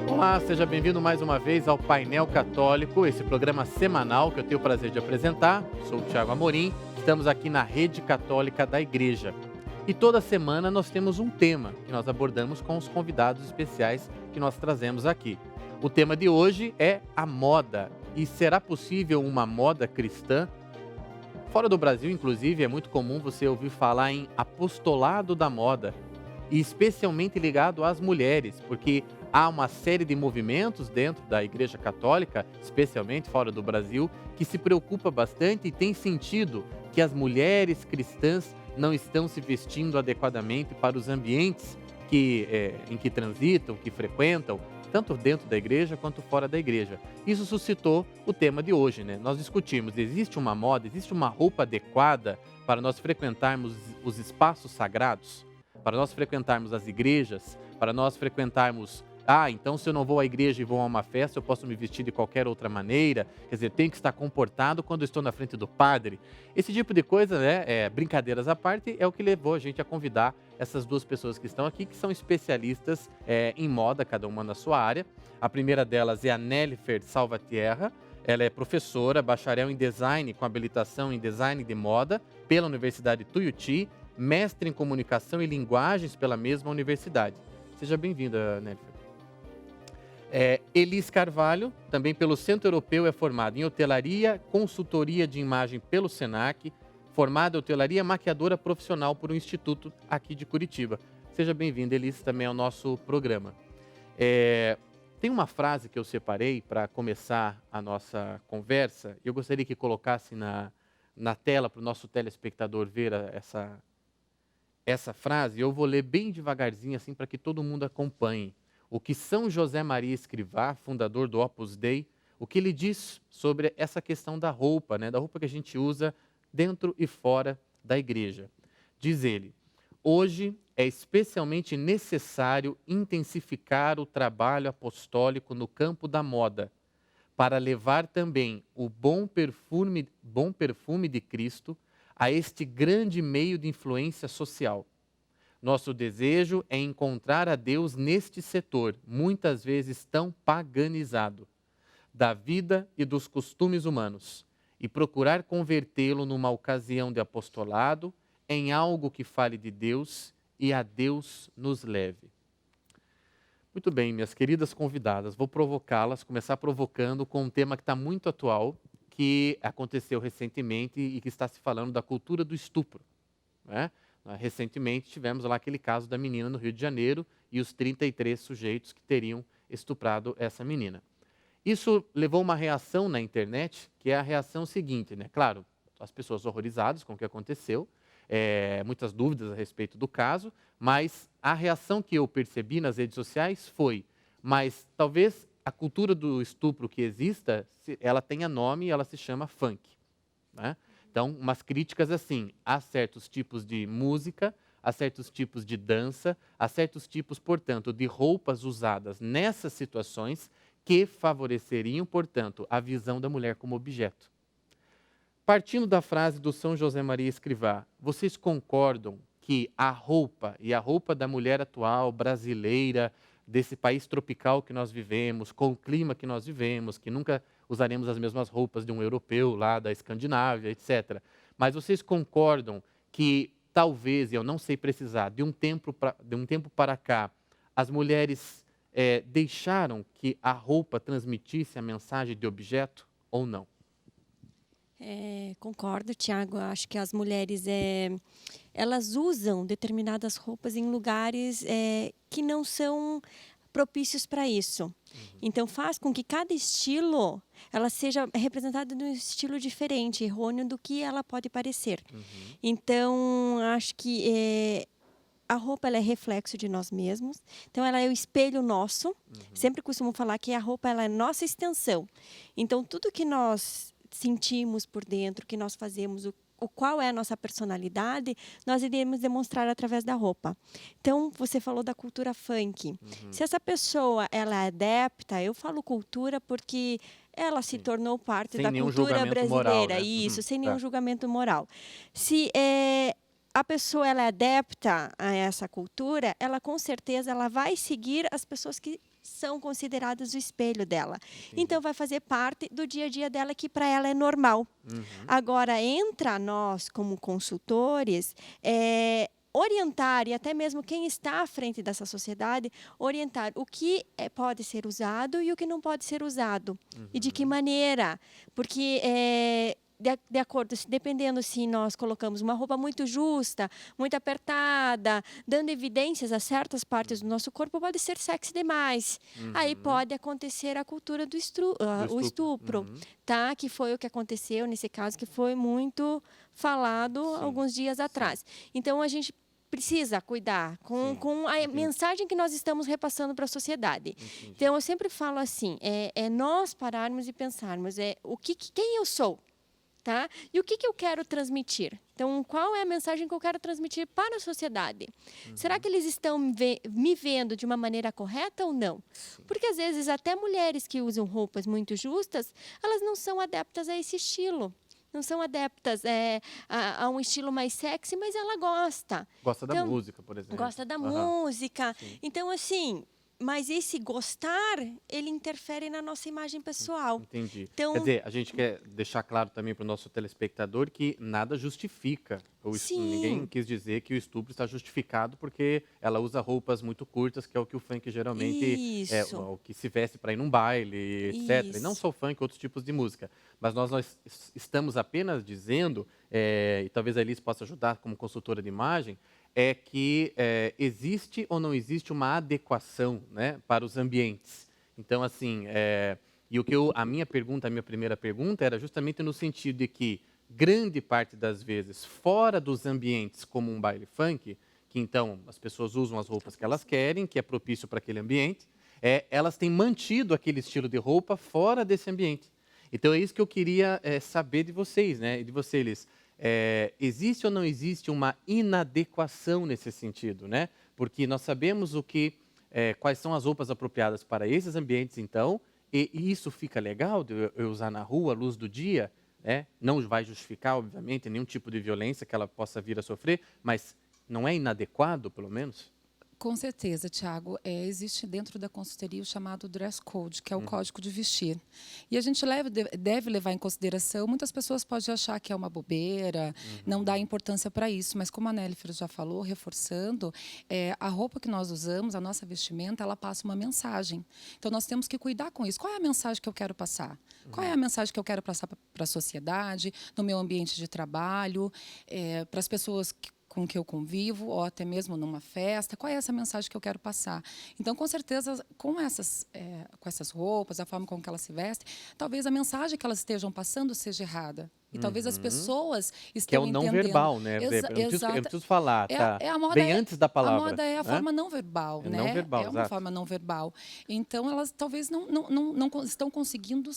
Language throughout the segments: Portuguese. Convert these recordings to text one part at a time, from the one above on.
Olá, seja bem-vindo mais uma vez ao Painel Católico, esse programa semanal que eu tenho o prazer de apresentar. Sou o Thiago Amorim, estamos aqui na Rede Católica da Igreja. E toda semana nós temos um tema que nós abordamos com os convidados especiais que nós trazemos aqui. O tema de hoje é a moda. E será possível uma moda cristã? Fora do Brasil, inclusive, é muito comum você ouvir falar em apostolado da moda, e especialmente ligado às mulheres, porque há uma série de movimentos dentro da Igreja Católica, especialmente fora do Brasil, que se preocupa bastante e tem sentido que as mulheres cristãs não estão se vestindo adequadamente para os ambientes em que transitam, que frequentam, tanto dentro da igreja quanto fora da igreja. Isso suscitou o tema de hoje, né? Nós discutimos, existe uma moda, existe uma roupa adequada para nós frequentarmos os espaços sagrados? Para nós frequentarmos as igrejas, para nós frequentarmos... então se eu não vou à igreja e vou a uma festa, eu posso me vestir de qualquer outra maneira, quer dizer, tenho que estar comportado quando eu estou na frente do padre. Esse tipo de coisa, né, brincadeiras à parte, é o que levou a gente a convidar essas duas pessoas que estão aqui, que são especialistas em moda, cada uma na sua área. A primeira delas é a Nélifer Salvatierra. Ela é professora, bacharel em design com habilitação em design de moda pela Universidade Tuiuti, mestre em comunicação e linguagens pela mesma universidade. Seja bem-vinda, Nélifer. Elis Carvalho, também pelo Centro Europeu, é formada em hotelaria, consultoria de imagem pelo Senac, formada em hotelaria, maquiadora profissional por um instituto aqui de Curitiba. Seja bem-vinda, Elis, também ao nosso programa. Tem uma frase que eu separei para começar a nossa conversa. Eu gostaria que colocasse na tela para o nosso telespectador ver essa frase. Eu vou ler bem devagarzinho assim para que todo mundo acompanhe. O que São José Maria Escrivá, fundador do Opus Dei, o que ele diz sobre essa questão da roupa, né, da roupa que a gente usa dentro e fora da igreja. Diz ele: hoje é especialmente necessário intensificar o trabalho apostólico no campo da moda, para levar também o bom perfume de Cristo a este grande meio de influência social. Nosso desejo é encontrar a Deus neste setor, muitas vezes tão paganizado, da vida e dos costumes humanos, e procurar convertê-lo numa ocasião de apostolado, em algo que fale de Deus e a Deus nos leve. Muito bem, minhas queridas convidadas, vou provocá-las, começar provocando com um tema que está muito atual, que aconteceu recentemente e que está se falando da cultura do estupro, né? Recentemente tivemos lá aquele caso da menina no Rio de Janeiro e os 33 sujeitos que teriam estuprado essa menina. Isso levou uma reação na internet, que é a reação seguinte, né? Claro, as pessoas horrorizadas com o que aconteceu, muitas dúvidas a respeito do caso, mas a reação que eu percebi nas redes sociais foi: mas talvez a cultura do estupro que exista, ela tenha nome e ela se chama funk, né? Então, umas críticas assim, há certos tipos de música, há certos tipos de dança, há certos tipos, portanto, de roupas usadas nessas situações que favoreceriam, portanto, a visão da mulher como objeto. Partindo da frase do São José Maria Escrivá, vocês concordam que a roupa e a roupa da mulher atual, brasileira, desse país tropical que nós vivemos, com o clima que nós vivemos, que nunca usaremos as mesmas roupas de um europeu lá da Escandinávia, etc. Mas vocês concordam que talvez, e eu não sei precisar, de um tempo para cá, as mulheres deixaram que a roupa transmitisse a mensagem de objeto ou não? Concordo, Tiago. Acho que as mulheres elas usam determinadas roupas em lugares que não são propícios para isso. Então faz com que cada estilo ela seja representada num estilo diferente, errôneo do que ela pode parecer. Então acho que a roupa ela é reflexo de nós mesmos. Então ela é o espelho nosso. Sempre costumo falar que a roupa ela é nossa extensão. Então tudo que nós sentimos por dentro, que nós fazemos, qual é a nossa personalidade, nós iremos demonstrar através da roupa. Então, você falou da cultura funk. Se essa pessoa ela é adepta, eu falo cultura porque ela se tornou parte Sem da nenhum cultura julgamento moral, brasileira, né? isso, sem nenhum Tá. julgamento moral. Se a pessoa ela é adepta a essa cultura, ela com certeza ela vai seguir as pessoas que são consideradas o espelho dela. Então, vai fazer parte do dia a dia dela, que para ela é normal. Agora, entra nós, como consultores, orientar, e até mesmo quem está à frente dessa sociedade, orientar o que pode ser usado e o que não pode ser usado. E de que maneira. Porque de acordo, dependendo se nós colocamos uma roupa muito justa, muito apertada, dando evidências a certas partes do nosso corpo, pode ser sexy demais. Aí pode acontecer a cultura do o estupro, tá? Que foi o que aconteceu nesse caso, que foi muito falado alguns dias atrás. Então, a gente precisa cuidar com a mensagem que nós estamos repassando para a sociedade. Então, eu sempre falo assim, é nós pararmos e pensarmos, quem eu sou? Tá? E o que eu quero transmitir? Então, qual é a mensagem que eu quero transmitir para a sociedade? Será que eles estão me vendo de uma maneira correta ou não? Porque, às vezes, até mulheres que usam roupas muito justas, elas não são adeptas a esse estilo. Não são adeptas a um estilo mais sexy, mas ela gosta. Gosta da música, por exemplo. Gosta da música. Então, assim... Mas esse gostar, ele interfere na nossa imagem pessoal. Entendi. Então, quer dizer, a gente quer deixar claro também para o nosso telespectador que nada justifica. Ninguém quis dizer que o estupro está justificado porque ela usa roupas muito curtas, que é o que o funk geralmente o que se veste para ir num baile, etc. E não só o funk, outros tipos de música. Mas nós estamos apenas dizendo, e talvez a Elis possa ajudar como consultora de imagem, é que existe ou não existe uma adequação, né, para os ambientes. Então, assim, a minha primeira pergunta era justamente no sentido de que grande parte das vezes, fora dos ambientes como um baile funk, que então as pessoas usam as roupas que elas querem, que é propício para aquele ambiente, elas têm mantido aquele estilo de roupa fora desse ambiente. Então, é isso que eu queria saber de vocês, né, e de você, Elis. Existe ou não existe uma inadequação nesse sentido, né? Porque nós sabemos quais são as roupas apropriadas para esses ambientes, então, e isso fica legal de eu usar na rua, à luz do dia, né? Não vai justificar, obviamente, nenhum tipo de violência que ela possa vir a sofrer, mas não é inadequado, pelo menos? Com certeza, Tiago. Existe dentro da consultoria o chamado dress code, que é o código de vestir. E a gente deve levar em consideração, muitas pessoas podem achar que é uma bobeira, não dá importância para isso, mas como a Nélifer já falou, reforçando, a roupa que nós usamos, a nossa vestimenta, ela passa uma mensagem. Então, nós temos que cuidar com isso. Qual é a mensagem que eu quero passar? Qual é a mensagem que eu quero passar para a sociedade, no meu ambiente de trabalho, para as pessoas com que eu convivo, ou até mesmo numa festa, qual é essa mensagem que eu quero passar? Então, com certeza, com essas roupas, a forma com que elas se vestem, talvez a mensagem que elas estejam passando seja errada. E talvez as pessoas estejam entendendo. Que é o não verbal, né? Eu não preciso falar, tá? Bem antes da palavra. A moda é a forma não verbal, né? Não verbal, uma forma não verbal. Então, elas talvez não estão conseguindo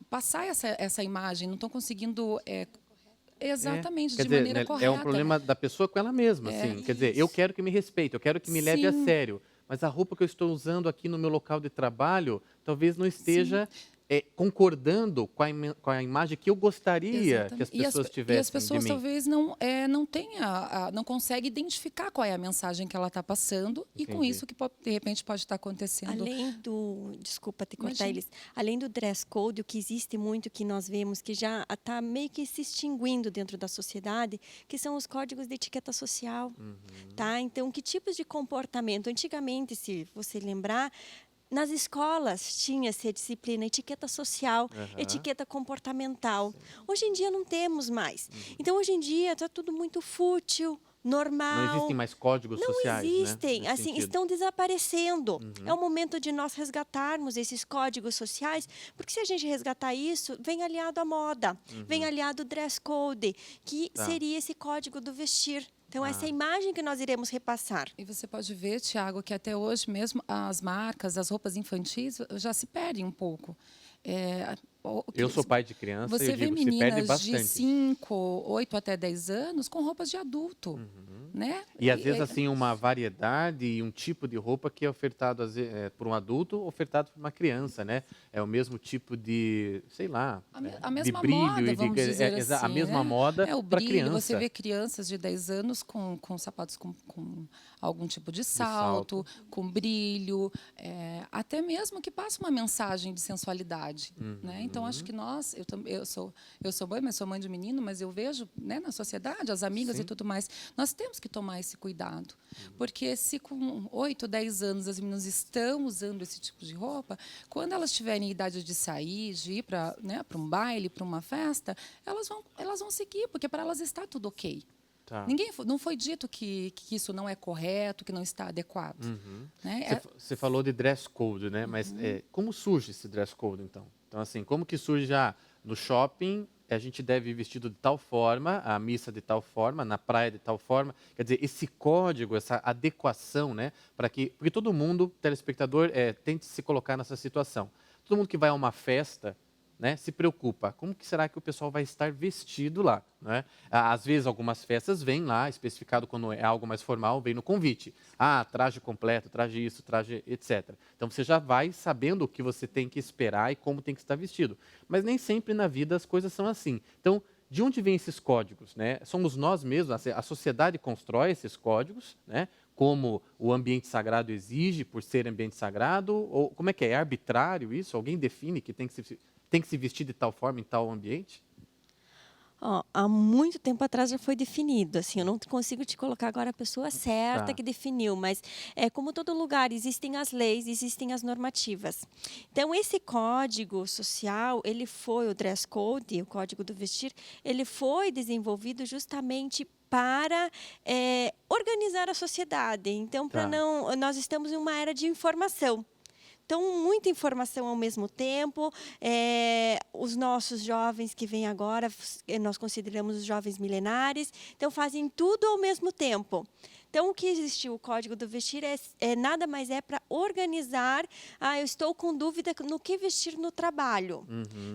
passar essa imagem, não estão conseguindo... Exatamente, de maneira né, correta. É um problema da pessoa com ela mesma, assim. Quer dizer, eu quero que me respeite, eu quero que me leve a sério, mas a roupa que eu estou usando aqui no meu local de trabalho talvez não esteja concordando com a imagem que eu gostaria que as pessoas tivessem. E as pessoas talvez não conseguem identificar qual é a mensagem que ela está passando. Entendi. E com isso que de repente pode estar acontecendo. Desculpa te cortar, Elis. Além do dress code, o que existe muito, que nós vemos que já está meio que se extinguindo dentro da sociedade, que são os códigos de etiqueta social. Tá? Então, que tipos de comportamento? Antigamente, se você lembrar, nas escolas tinha-se a disciplina etiqueta social, etiqueta comportamental. Hoje em dia não temos mais. Então, hoje em dia está tudo muito fútil, normal. Não existem mais códigos sociais, não existem, né? assim, estão desaparecendo. É o momento de nós resgatarmos esses códigos sociais, porque se a gente resgatar isso, vem aliado à moda, vem aliado ao dress code, que seria esse código do vestir. Então, essa é a imagem que nós iremos repassar. E você pode ver, Tiago, que até hoje mesmo as marcas, as roupas infantis já se perdem um pouco. Eu sou pai de criança e Você eu vê digo, se perde meninas de bastante. 5, 8 até 10 anos com roupas de adulto, né? E às vezes, assim, uma variedade e um tipo de roupa que é ofertado por um adulto, ofertado por uma criança, né? É o mesmo tipo de, sei lá, A de mesma brilho moda, e de, vamos dizer a assim, mesma né? moda É o para brilho, você criança. vê crianças de 10 anos com sapatos com algum tipo de De salto, salto. com brilho, até mesmo que passa uma mensagem de sensualidade, né? Então, acho que nós, eu sou mãe, mas sou mãe de menino, mas eu vejo, né, na sociedade, as amigas e Sim. tudo mais, nós temos que tomar esse cuidado, porque se com 8, 10 anos as meninas estão usando esse tipo de roupa, quando elas tiverem idade de sair, de ir para, né, para um baile, para uma festa, elas vão seguir, porque para elas está tudo ok. Tá. Não foi dito que isso não é correto, que não está adequado. Né? Você falou de dress code, né? Mas como surge esse dress code, então? Então, assim, como que surge já no shopping? A gente deve ir vestido de tal forma, a missa de tal forma, na praia de tal forma. Quer dizer, esse código, essa adequação, né? Porque todo mundo, telespectador, tente se colocar nessa situação. Todo mundo que vai a uma festa, né, se preocupa. Como que será que o pessoal vai estar vestido lá? Né? Às vezes, algumas festas vêm lá, especificado quando é algo mais formal, vem no convite. Ah, traje completo, traje isso, traje etc. Então, você já vai sabendo o que você tem que esperar e como tem que estar vestido. Mas nem sempre na vida as coisas são assim. Então, de onde vêm esses códigos? Né? Somos nós mesmos, a sociedade constrói esses códigos, né? Como o ambiente sagrado exige por ser ambiente sagrado? Ou como é que é? É arbitrário isso? Alguém define que tem que se vestir de tal forma em tal ambiente? Ó, há muito tempo atrás já foi definido, assim, eu não consigo te colocar agora a pessoa certa Tá. que definiu, mas como todo lugar, existem as leis, existem as normativas. Então, esse código social, ele foi, o dress code, o código do vestir, ele foi desenvolvido justamente para organizar a sociedade. Então, para Tá. não, nós estamos em uma era de informação. Então, muita informação ao mesmo tempo. Os nossos jovens que vêm agora, nós consideramos os jovens milenares, então fazem tudo ao mesmo tempo. Então, o que existiu, o Código do Vestir, nada mais é para organizar. Eu estou com dúvida no que vestir no trabalho.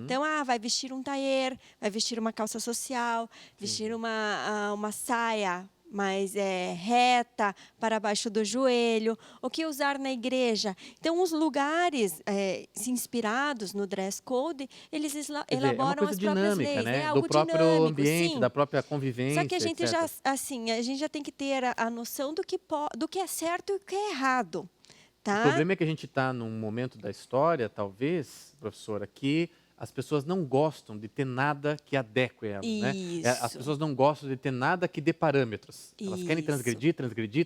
Então, vai vestir um tailleur, vai vestir uma calça social, vestir uma saia mais reta para baixo do joelho, o que usar na igreja. Então, os lugares inspirados no dress code, eles Quer dizer, é uma elaboram coisa as próprias dinâmica, leis, né? Do algo próprio dinâmico, ambiente, sim. da própria Só que a convivência, gente etc. a gente já tem que ter a noção do que é certo e o que é errado, O tá? problema é que a gente está num momento da história, talvez, professora, que as pessoas não gostam de ter nada que adeque elas, né? As Isso. pessoas não gostam de ter nada que dê parâmetros. Elas querem Isso.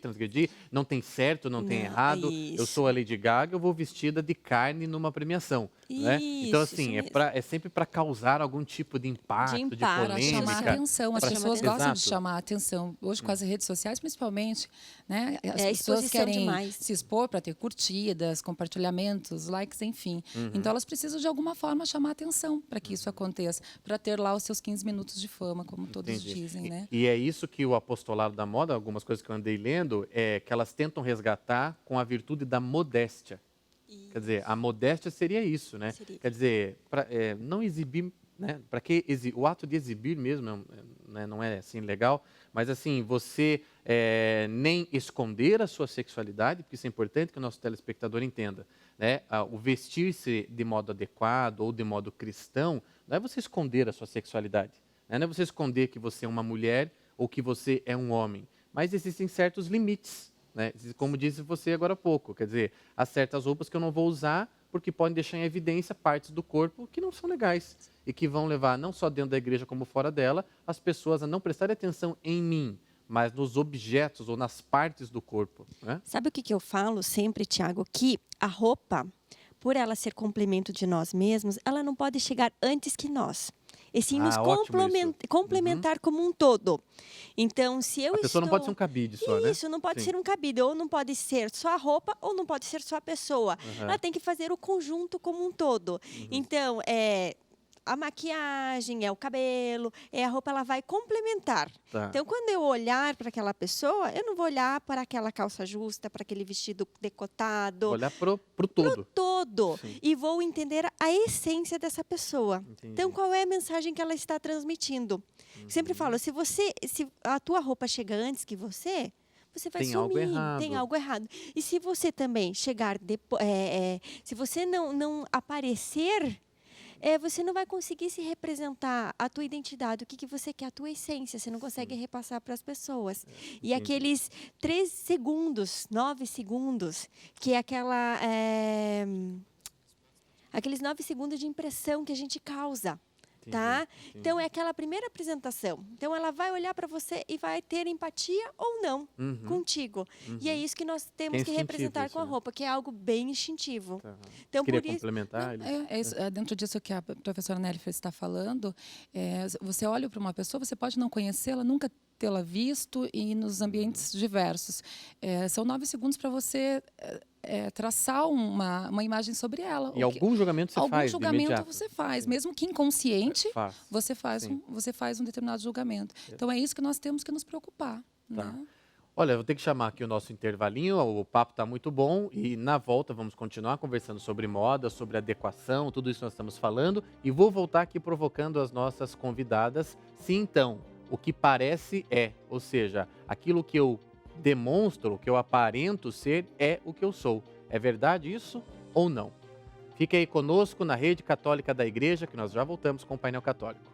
transgredir. Não tem certo, não tem Não, errado. Eu sou a Lady Gaga, eu vou vestida de carne numa premiação, né? Então, Isso assim, mesmo. é sempre para causar algum tipo de impacto, de impacto, Para chamar polêmica. atenção. As Pra pessoas chamar gostam de Exato. chamar atenção. Hoje, com as redes sociais, principalmente, né? As pessoas exposição querem demais. se expor para ter curtidas, compartilhamentos, likes, enfim. Então, elas precisam, de alguma forma, chamar atenção para que isso aconteça, para ter lá os seus 15 minutos de fama, como todos Entendi. dizem, né? E é isso que o apostolado da moda, algumas coisas que eu andei lendo, é que elas tentam resgatar com a virtude da modéstia. Quer dizer, a modéstia seria isso, né? Seria. Quer dizer, não exibir, né? Para que o ato de exibir mesmo né, não é assim legal, mas assim, você nem esconder a sua sexualidade, porque isso é importante que o nosso telespectador entenda, né? O vestir-se de modo adequado ou de modo cristão, não é você esconder a sua sexualidade, né? Não é você esconder que você é uma mulher ou que você é um homem, mas existem certos limites, né? Como disse você agora há pouco, quer dizer, há certas roupas que eu não vou usar porque podem deixar em evidência partes do corpo que não são legais e que vão levar, não só dentro da igreja como fora dela, as pessoas a não prestarem atenção em mim, mas nos objetos ou nas partes do corpo, né? Sabe o que eu falo sempre, Tiago? Que a roupa, por ela ser complemento de nós mesmos, ela não pode chegar antes que nós. E sim nos Ótimo isso. complementar como um todo. Então, se eu A pessoa não pode ser um estou... cabide só, né? Isso, não pode Sim. ser um cabide, ou não pode ser só a roupa, ou não pode ser só a pessoa. Aham. Ela tem que fazer o conjunto como um todo. Então, a maquiagem, é o cabelo, é a roupa, ela vai complementar. Tá. Então, quando eu olhar para aquela pessoa, eu não vou olhar para aquela calça justa, para aquele vestido decotado, Olhar pro todo. todo. Sim. E vou entender a essência dessa pessoa. Entendi. Então, qual é a mensagem que ela está transmitindo? Sempre falo, se a tua roupa chega antes que você vai Tem algo sumir, errado. tem algo errado. E se você também chegar depois, se você não aparecer, você não vai conseguir se representar a tua identidade, o que você quer, a tua essência, você não consegue repassar para as pessoas. E entendi. aqueles 3 segundos, 9 segundos, que é aqueles 9 segundos de impressão que a gente causa. Tá? Entendi. Então, é aquela primeira apresentação. Então, ela vai olhar para você e vai ter empatia ou não contigo. E é isso que nós temos que instintivo representar isso, com a né? roupa, que é algo bem instintivo. Tá. Então, Queria por isso, complementar? Dentro disso que a professora Nelly está falando, você olha para uma pessoa, você pode não conhecê-la, nunca tê-la visto e nos ambientes diversos. São 9 segundos para você traçar uma imagem sobre ela. E algum julgamento você faz de Algum julgamento imediato? você faz, mesmo que inconsciente, Faz. você faz um determinado julgamento. Então é isso que nós temos que nos preocupar. Tá. Né? Olha, eu vou ter que chamar aqui o nosso intervalinho, o papo está muito bom e na volta vamos continuar conversando sobre moda, sobre adequação, tudo isso nós estamos falando e vou voltar aqui provocando as nossas convidadas. Sim, então, o que parece ou seja, aquilo que eu demonstro, o que eu aparento ser é o que eu sou. É verdade isso ou não? Fique aí conosco na Rede Católica da Igreja, que nós já voltamos com o Painel Católico.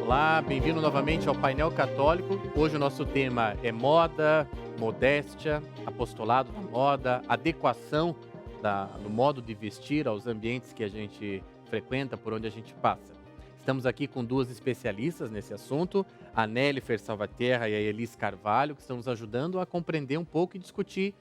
Olá, bem-vindo novamente ao Painel Católico. Hoje o nosso tema é moda, modéstia, apostolado da moda, adequação do modo de vestir aos ambientes que a gente frequenta, por onde a gente passa. Estamos aqui com 2 especialistas nesse assunto, a Nélifer Salvaterra e a Elis Carvalho, que estão nos ajudando a compreender um pouco e discutir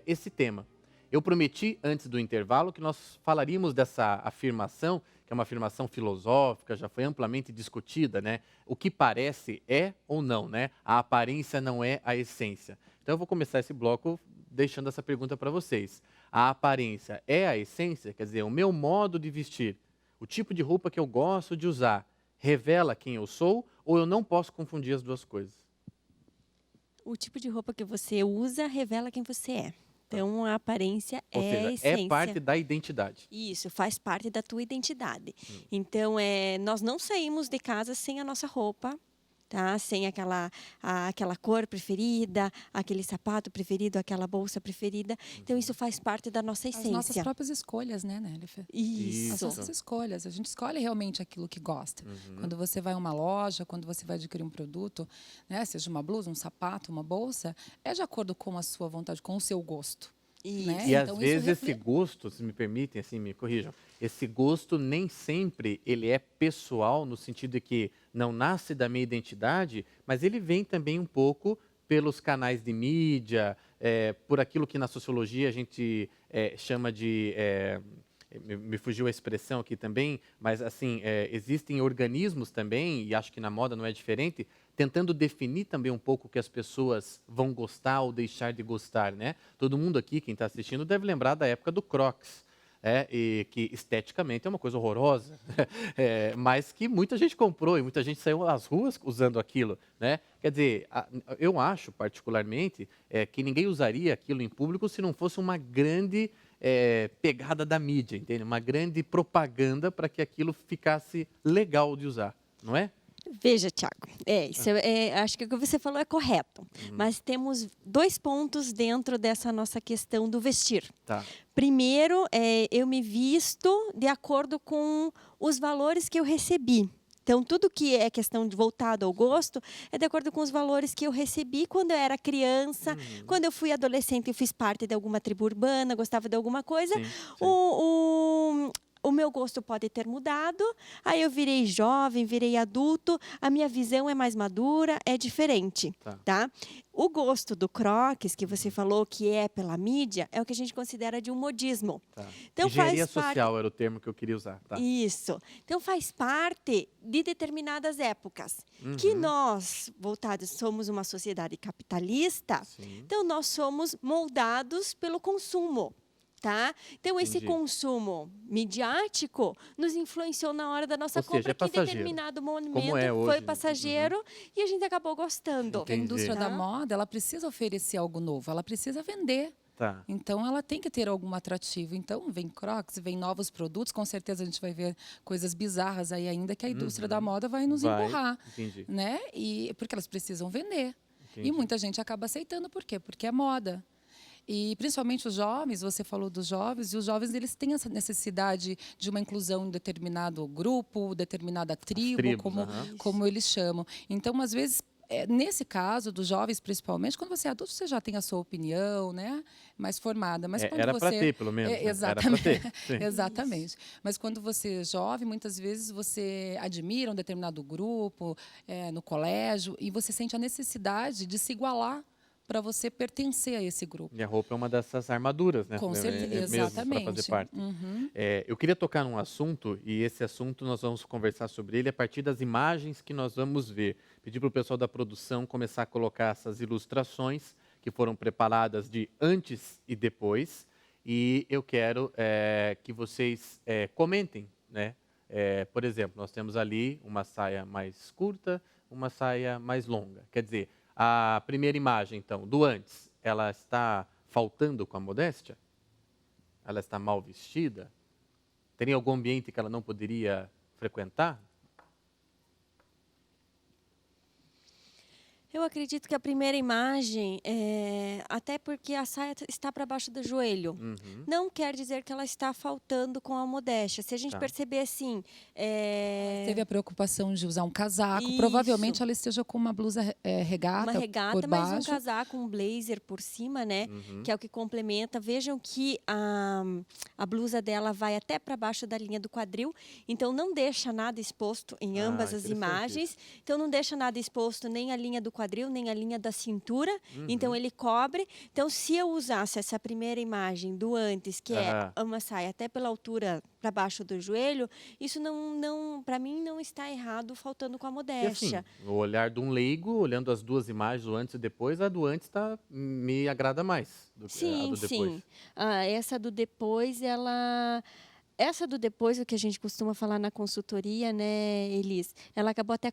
esse tema. Eu prometi, antes do intervalo, que nós falaríamos dessa afirmação, que é uma afirmação filosófica, já foi amplamente discutida, né? O que parece é ou não, né? A aparência não é a essência. Então eu vou começar esse bloco deixando essa pergunta para vocês. A aparência é a essência? Quer dizer, o meu modo de vestir, o tipo de roupa que eu gosto de usar, revela quem eu sou ou eu não posso confundir as duas coisas? o tipo de roupa que você usa revela quem você é. Então, a aparência Ou é a seja, essência. é parte da identidade. Isso, faz parte da tua identidade. Então, nós não saímos de casa sem a nossa roupa, tá? Sem aquela cor preferida, aquele sapato preferido, aquela bolsa preferida. Então, isso faz parte da nossa As essência. nossas próprias escolhas, né, Nélifer? Isso. As nossas escolhas. A gente escolhe realmente aquilo que gosta. Quando você vai a uma loja, quando você vai adquirir um produto, né, seja uma blusa, um sapato, uma bolsa, é de acordo com a sua vontade, com o seu gosto. Isso. Né? E Então, às isso vezes esse reflete- gosto, se me permitem, assim, me corrijam, esse gosto nem sempre ele é pessoal, no sentido de que não nasce da minha identidade, mas ele vem também um pouco pelos canais de mídia, por aquilo que na sociologia a gente chama de... me fugiu a expressão aqui também, mas assim, existem organismos também, e acho que na moda não é diferente, tentando definir também um pouco o que as pessoas vão gostar ou deixar de gostar, né? Todo mundo aqui, quem está assistindo, deve lembrar da época do Crocs, e que esteticamente é uma coisa horrorosa, mas que muita gente comprou e muita gente saiu às ruas usando aquilo, né? Quer dizer, eu acho particularmente que ninguém usaria aquilo em público se não fosse uma grande pegada da mídia, entende? Uma grande propaganda para que aquilo ficasse legal de usar, não é? Veja, Tiago, acho que o que você falou é correto, mas temos 2 pontos dentro dessa nossa questão do vestir. Tá. Primeiro, eu me visto de acordo com os valores que eu recebi. Então, tudo que é questão de voltado ao gosto é de acordo com os valores que eu recebi quando eu era criança, quando eu fui adolescente, eu fiz parte de alguma tribo urbana, gostava de alguma coisa. Sim, sim. o meu gosto pode ter mudado, aí eu virei jovem, virei adulto, a minha visão é mais madura, é diferente, tá? O gosto do Crocs, que você falou que é pela mídia, é o que a gente considera de um modismo. Tá. Então, Engenharia faz parte... social era o termo que eu queria usar. Tá. Isso. Então, faz parte de determinadas épocas. Que nós, voltados, somos uma sociedade capitalista, Sim. então nós somos moldados pelo consumo. Tá? Então, esse Entendi. consumo midiático nos influenciou na hora da nossa Ou seja, compra, é que em passageiro. determinado momento Como é hoje, foi né? passageiro e a gente acabou gostando. Porque a indústria Tá? da moda, ela precisa oferecer algo novo, ela precisa vender. Tá. Então, ela tem que ter algum atrativo. Então, vem Crocs, vem novos produtos. Com certeza, a gente vai ver coisas bizarras aí ainda que a indústria da moda vai nos empurrar. Entendi. Né? Porque elas precisam vender. Entendi. E muita gente acaba aceitando. Por quê? Porque é moda. E principalmente os jovens, você falou dos jovens, e os jovens eles têm essa necessidade de uma inclusão em determinado grupo, determinada tribo, tribos, como eles chamam. Então, às vezes, nesse caso, dos jovens principalmente, quando você é adulto, você já tem a sua opinião, né? Mais formada. Mas quando era você... para ter, pelo menos. Né? Exatamente. Era pra ter. Sim. Exatamente. Mas quando você é jovem, muitas vezes você admira um determinado grupo, no colégio, e você sente a necessidade de se igualar para você pertencer a esse grupo. E a roupa é uma dessas armaduras, né? Com certeza, exatamente. Para fazer parte. Eu queria tocar num assunto, e esse assunto nós vamos conversar sobre ele a partir das imagens que nós vamos ver. Pedir para o pessoal da produção começar a colocar essas ilustrações que foram preparadas de antes e depois. E eu quero que vocês comentem, né? Por exemplo, nós temos ali uma saia mais curta, uma saia mais longa. Quer dizer, a primeira imagem, então, do antes, ela está faltando com a modéstia? Ela está mal vestida? Teria algum ambiente que ela não poderia frequentar? Eu acredito que a primeira imagem, até porque a saia está para baixo do joelho, não quer dizer que ela está faltando com a modéstia. Se a gente perceber assim... Teve a preocupação de usar um casaco, Isso. provavelmente ela esteja com uma blusa regata, uma regata, por baixo. mas um casaco, um blazer por cima, né? Que é o que complementa. Vejam que a blusa dela vai até para baixo da linha do quadril, então não deixa nada exposto em ambas as imagens. Então não deixa nada exposto nem a linha do quadril, nem a linha da cintura. Então ele cobre. Então se eu usasse essa primeira imagem do antes, que é uma saia até pela altura para baixo do joelho, isso não para mim não está errado, faltando com a modéstia. E assim, o olhar de um leigo, olhando as duas imagens, o antes e depois, a do antes me agrada mais do que a do depois. Sim. Essa do depois, essa do depois, o que a gente costuma falar na consultoria, né, Elis? Ela acabou até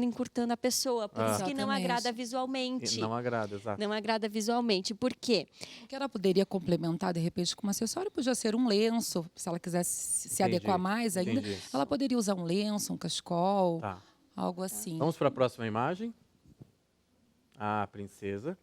encurtando a pessoa. Por isso que não agrada visualmente. Não agrada, exato. Não agrada visualmente. Por quê? O que ela poderia complementar, de repente, com um acessório, podia ser um lenço. Se ela quisesse se adequar mais ainda, ela poderia usar um lenço, um cachecol, algo assim. Vamos para a próxima imagem. A princesa.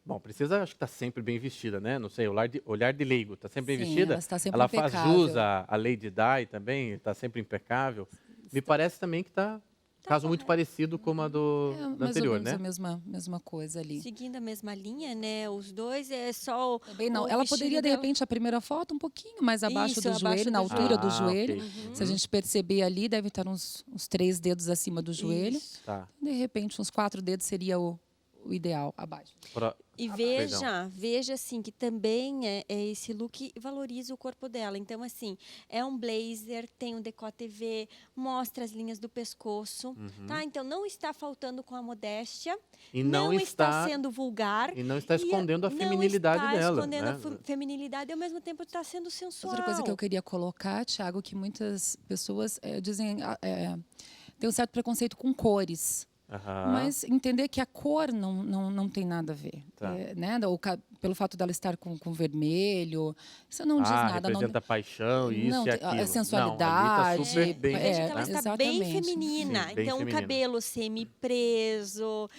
Bom, a princesa acho que está sempre bem vestida, né? Não sei, olhar de leigo, está sempre bem vestida. Ela está sempre ela faz impecável. jus à Lady Di também, está sempre impecável. Me parece também que está caso muito parecido com a do anterior, né? Mais ou menos a mesma coisa ali. Seguindo a mesma linha, né? Os dois é só Também não. Ela poderia, de repente, a primeira foto um pouquinho mais abaixo do joelho, na joelho. altura do joelho. Okay. Se a gente perceber ali, deve estar uns 3 dedos acima do joelho. Tá. De repente, uns 4 dedos seria o ideal abaixo. E veja assim, que também esse look valoriza o corpo dela. Então, assim, é um blazer, tem um decote V, mostra as linhas do pescoço, tá? Então, não está faltando com a modéstia, E não está sendo vulgar. E não está escondendo a feminilidade dela. Não está né? escondendo a feminilidade e, ao mesmo tempo, está sendo sensual. Outra coisa que eu queria colocar, Thiago, que muitas pessoas dizem... tem um certo preconceito com cores. Mas entender que a cor não tem nada a ver. Né? Pelo fato dela estar com vermelho, isso não diz nada. Representa paixão, isso e aquilo. A sensualidade. Não, tá super bem, Veja que ela está bem feminina. Sim, bem então, feminina. Um cabelo semi-preso,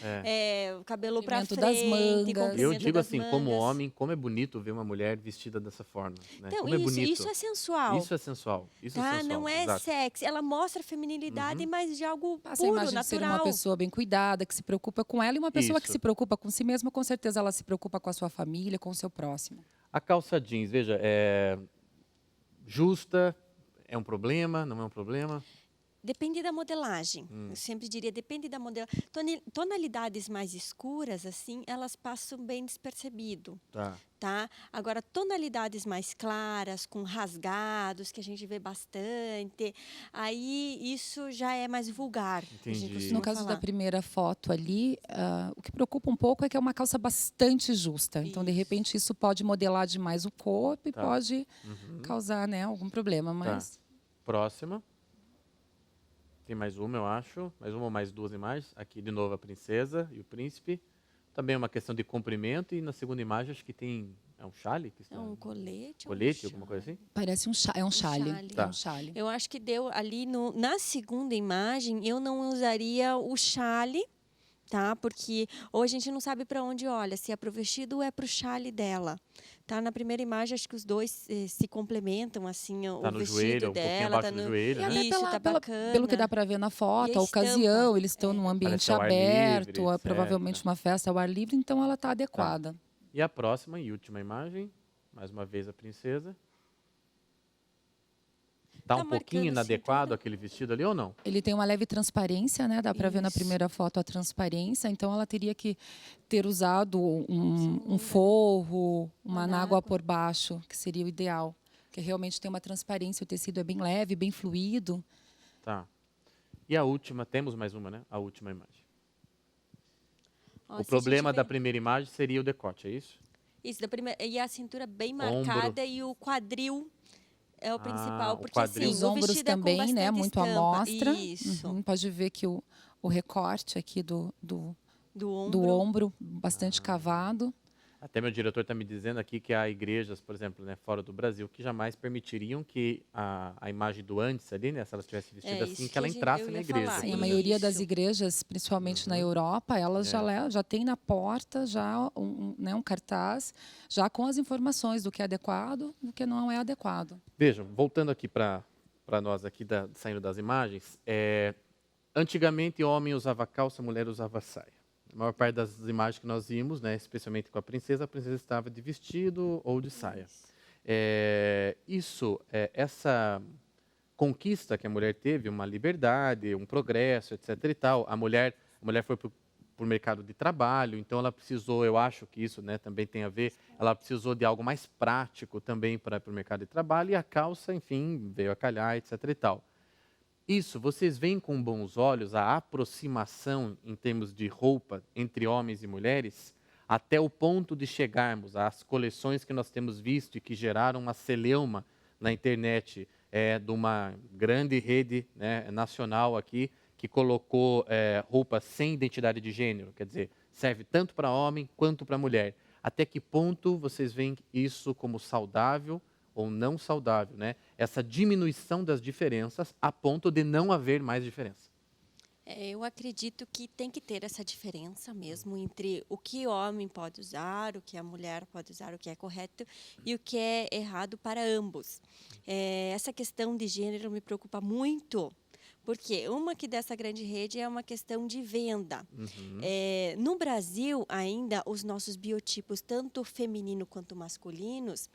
o cabelo para frente. Das mangas. Eu digo assim, como homem, como é bonito ver uma mulher vestida dessa forma. Né? Então, como é bonito. Isso é sensual. Isso é sensual. Isso tá? é sensual. Não é sexy. Ela mostra a feminilidade, mas de algo Passa puro, a imagem natural. de ser uma pessoa bem cuidada, que se preocupa com ela, e uma pessoa que se preocupa com si mesma, com certeza ela se preocupa com a sua família, com o seu próximo. A calça jeans, veja, é justa, É um problema? Não é um problema? Depende da modelagem. Eu sempre diria, depende da modelagem. Tonalidades mais escuras, assim, elas passam bem despercebido, Tá. tá? Agora, tonalidades mais claras, com rasgados, que a gente vê bastante, aí isso já é mais vulgar. A gente Entendi. costuma No caso da falar. primeira foto ali, o que preocupa um pouco é que é uma calça bastante justa. Então, de Isso. repente, isso pode modelar demais o corpo e Tá. pode Uhum. causar, né, algum problema. Mas Próxima. Tem mais uma, eu acho. Mais uma ou mais duas imagens. Aqui, de novo, a princesa e o príncipe. Também é uma questão de comprimento. E na segunda imagem, acho que tem... É um chale? Que É está... um colete. Colete, alguma coisa assim? parece é um chale. chale. É Tá. um chale. Eu acho que deu ali na segunda imagem, eu não usaria o chale, tá? Porque hoje a gente não sabe para onde olha, se é para o vestido ou é para o chale dela. Tá? Na primeira imagem, acho que os dois se complementam, assim, Tá o no vestido joelho, um pouquinho dela. abaixo do joelho, E né? até Isso, tá bacana. pelo que dá para ver na foto, E a a ocasião, estampa, eles estão num Parece ambiente ao ar aberto, livre, é etc. provavelmente uma festa ao ar livre, então ela está adequada. E a próxima e última imagem. Mais uma vez a princesa. Tá Tá um pouquinho marcando inadequado cintura. aquele vestido ali ou não? Ele tem uma leve transparência, né? Dá para ver na Isso. primeira foto a transparência. Então, ela teria que ter usado um forro, uma anágua por baixo, que seria o ideal. Porque realmente tem uma transparência, o tecido é bem leve, bem fluido. Tá. E a última, temos mais uma, né? A última imagem. Ó, O se a gente problema da vê- primeira imagem seria o decote, é isso? Isso, da primeira, e a cintura bem Ombro. marcada e o quadril é o principal. o Porque quadril. assim, Os o ombros vestido é com também, né? bastante Muito à estampa. mostra. Isso, Pode ver que o recorte aqui do do ombro. ombro, bastante cavado. Até meu diretor está me dizendo aqui que há igrejas, por exemplo, né, fora do Brasil, que jamais permitiriam que a imagem do antes ali, né, se ela estivesse vestida isso assim, que que ela a gente- entrasse eu na ia igreja. falar. Sim, a por maioria exemplo. das Isso. igrejas, principalmente na Europa, elas já tem na porta já um cartaz já com as informações do que é adequado e do que não é adequado. Vejam, voltando aqui para nós aqui saindo das imagens, antigamente homem usava calça, mulher usava saia. A maior parte das imagens que nós vimos, né, especialmente com a princesa estava de vestido ou de saia. Essa conquista que a mulher teve, uma liberdade, um progresso, etc. e tal. A mulher foi para o mercado de trabalho, então ela precisou, eu acho que isso, né, também tem a ver, ela precisou de algo mais prático também para o mercado de trabalho, e a calça, enfim, veio a calhar, etc. e tal. Isso, vocês veem com bons olhos a aproximação em termos de roupa entre homens e mulheres, até o ponto de chegarmos às coleções que nós temos visto e que geraram uma celeuma na internet de uma grande rede, né, nacional aqui, que colocou roupas sem identidade de gênero, quer dizer, serve tanto para homem quanto para mulher. Até que ponto vocês veem isso como saudável ou não saudável, né? Essa diminuição das diferenças a ponto de não haver mais diferença. Eu acredito que tem que ter essa diferença mesmo entre o que o homem pode usar, o que a mulher pode usar, o que é correto e o que é errado para ambos. Essa questão de gênero me preocupa muito, porque uma que dessa grande rede é uma questão de venda. No Brasil, ainda, os nossos biotipos, tanto feminino quanto masculinos,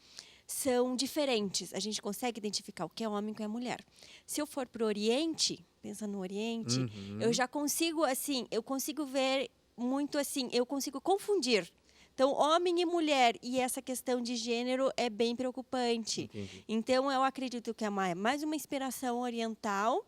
são diferentes. A gente consegue identificar o que é homem e o que é mulher. Se eu for para o Oriente, pensa no Oriente, eu já consigo, assim, eu consigo ver muito assim, eu consigo confundir. Então, homem e mulher, e essa questão de gênero é bem preocupante. Entendi. Então, eu acredito que é mais uma inspiração oriental,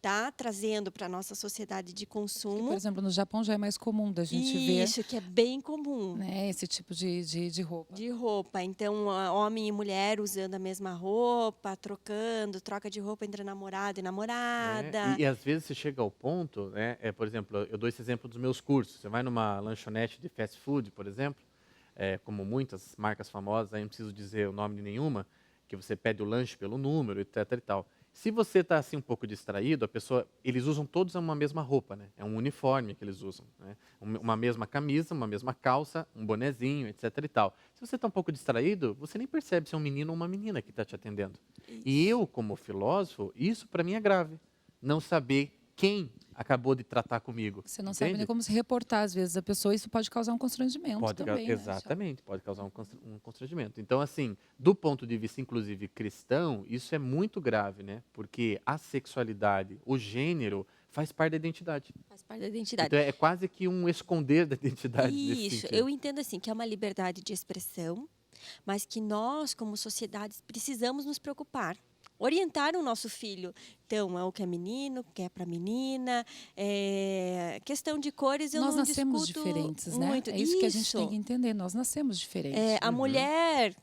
tá? Trazendo para a nossa sociedade de Que, por consumo. exemplo, no Japão já é mais comum da gente ver, Isso, que é bem comum. né, esse tipo de roupa. De roupa. Então, homem e mulher usando a mesma roupa, trocando, troca de roupa entre namorado e namorada. E às vezes você chega ao ponto, né? Por exemplo, eu dou esse exemplo dos meus cursos. Você vai numa lanchonete de fast food, por exemplo, como muitas marcas famosas, aí não preciso dizer o nome de nenhuma, que você pede o lanche pelo número, etc. e tal. Se você está assim um pouco distraído, eles usam todos uma mesma roupa, né? É um uniforme que eles usam, né? Uma mesma camisa, uma mesma calça, um bonezinho, etc. e tal. Se você está um pouco distraído, você nem percebe se é um menino ou uma menina que está te atendendo. E eu, como filósofo, isso para mim é grave. Não saber quem acabou de tratar comigo. Você não sabe nem Entende? como se reportar, às vezes, a pessoa. Isso pode causar um constrangimento Pode, também, né, exatamente, pode causar um constrangimento. Então, assim, do ponto de vista, inclusive, cristão, isso é muito grave, né? Porque a sexualidade, o gênero, faz parte da identidade. Faz parte da identidade. Então, é quase que um esconder da identidade nesse Isso, sentido. eu entendo assim, que é uma liberdade de expressão, mas que nós, como sociedade, precisamos nos preocupar. Orientar o nosso filho. Então, é o que é menino, o que é para menina. Questão de cores, eu Nós não nascemos discuto diferentes, né? muito. É isso que a gente tem que entender. Nós nascemos diferentes. A mulher,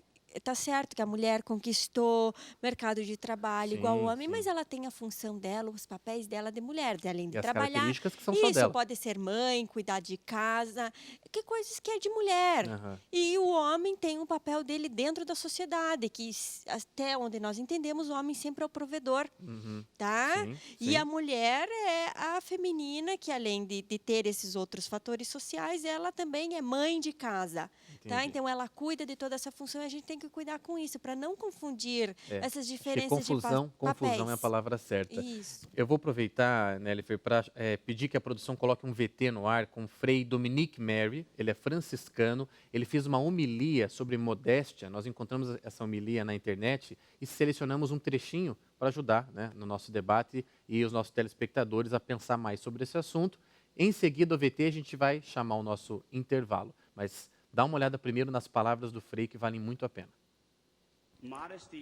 tá certo que a mulher conquistou mercado de trabalho igual o Sim, homem, sim. mas ela tem a função dela, os papéis dela de mulher, além de E as trabalhar. características que são só Isso, dela. pode ser mãe, cuidar de casa, que coisas que é de mulher. Aham. E o homem tem um papel dele dentro da sociedade, que até onde nós entendemos, o homem sempre é o provedor, Uhum. tá? Sim, E sim. a mulher é a feminina, que além de ter esses outros fatores sociais, ela também é mãe de casa. Tá? Entendi. Então, ela cuida de toda essa função e a gente tem que cuidar com isso, para não confundir essas Acho que diferenças de confusão papéis. é a palavra certa. Isso. Eu vou aproveitar, Nelifer, para pedir que a produção coloque um VT no ar com o Frei Dominique Mary. Ele é franciscano. Ele fez uma homilia sobre modéstia. Nós encontramos essa homilia na internet e selecionamos um trechinho para ajudar, né, no nosso debate e os nossos telespectadores a pensar mais sobre esse assunto. Em seguida, o VT, a gente vai chamar o nosso intervalo. Mas dá uma olhada primeiro nas palavras do Frei, que valem muito a pena.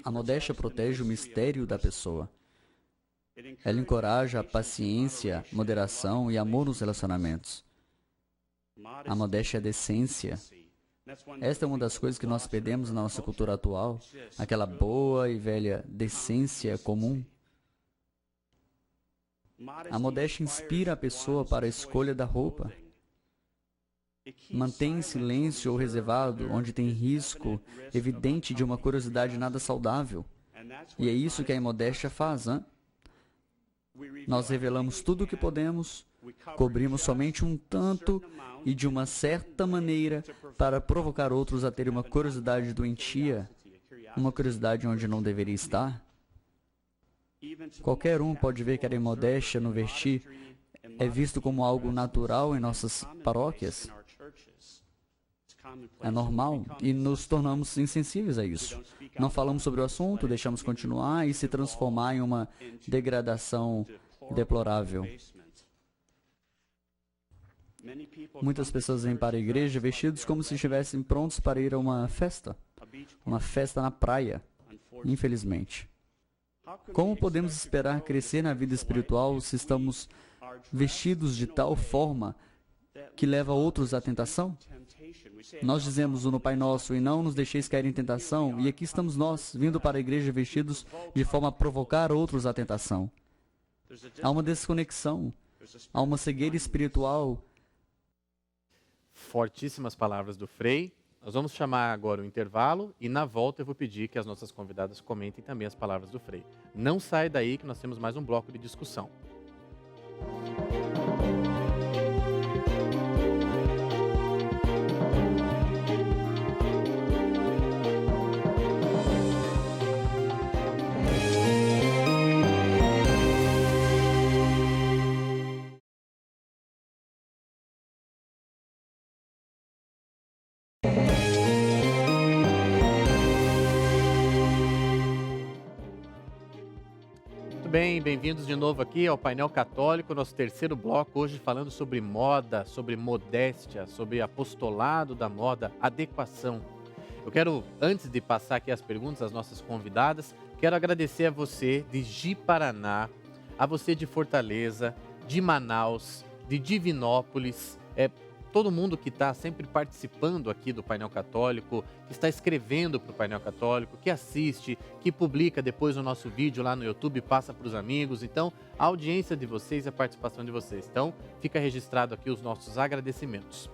A modéstia protege o mistério da pessoa. Ela encoraja a paciência, moderação e amor nos relacionamentos. A modéstia é a decência. Esta é uma das coisas que nós perdemos na nossa cultura atual, aquela boa e velha decência comum. A modéstia inspira a pessoa para a escolha da roupa. Mantém em silêncio ou reservado, onde tem risco evidente de uma curiosidade nada saudável. E é isso que a imodéstia faz, hein? Nós revelamos tudo o que podemos, cobrimos somente um tanto e de uma certa maneira para provocar outros a terem uma curiosidade doentia, uma curiosidade onde não deveria estar. Qualquer um pode ver que a imodéstia no vestir é visto como algo natural em nossas paróquias. É normal e nos tornamos insensíveis a isso. Não falamos sobre o assunto, deixamos continuar e se transformar em uma degradação deplorável. Muitas pessoas vêm para a igreja vestidos como se estivessem prontos para ir a uma festa na praia, infelizmente. Como podemos esperar crescer na vida espiritual se estamos vestidos de tal forma que leva outros à tentação? Nós dizemos no Pai Nosso, e não nos deixeis cair em tentação, e aqui estamos nós, vindo para a igreja vestidos de forma a provocar outros à tentação. Há uma desconexão, há uma cegueira espiritual. Fortíssimas palavras do Frei. Nós vamos chamar agora o intervalo e na volta eu vou pedir que as nossas convidadas comentem também as palavras do Frei. Não sai daí que nós temos mais um bloco de discussão. Muito bem, bem-vindos de novo aqui ao Painel Católico, nosso terceiro bloco, hoje falando sobre moda, sobre modéstia, sobre apostolado da moda, adequação. Eu quero, antes de passar aqui as perguntas às nossas convidadas, quero agradecer a você de Ji-Paraná, a você de Fortaleza, de Manaus, de Divinópolis, todo mundo que está sempre participando aqui do Painel Católico, que está escrevendo para o Painel Católico, que assiste, que publica depois o nosso vídeo lá no YouTube, passa para os amigos. Então, a audiência de vocês e a participação de vocês. Então, fica registrado aqui os nossos agradecimentos.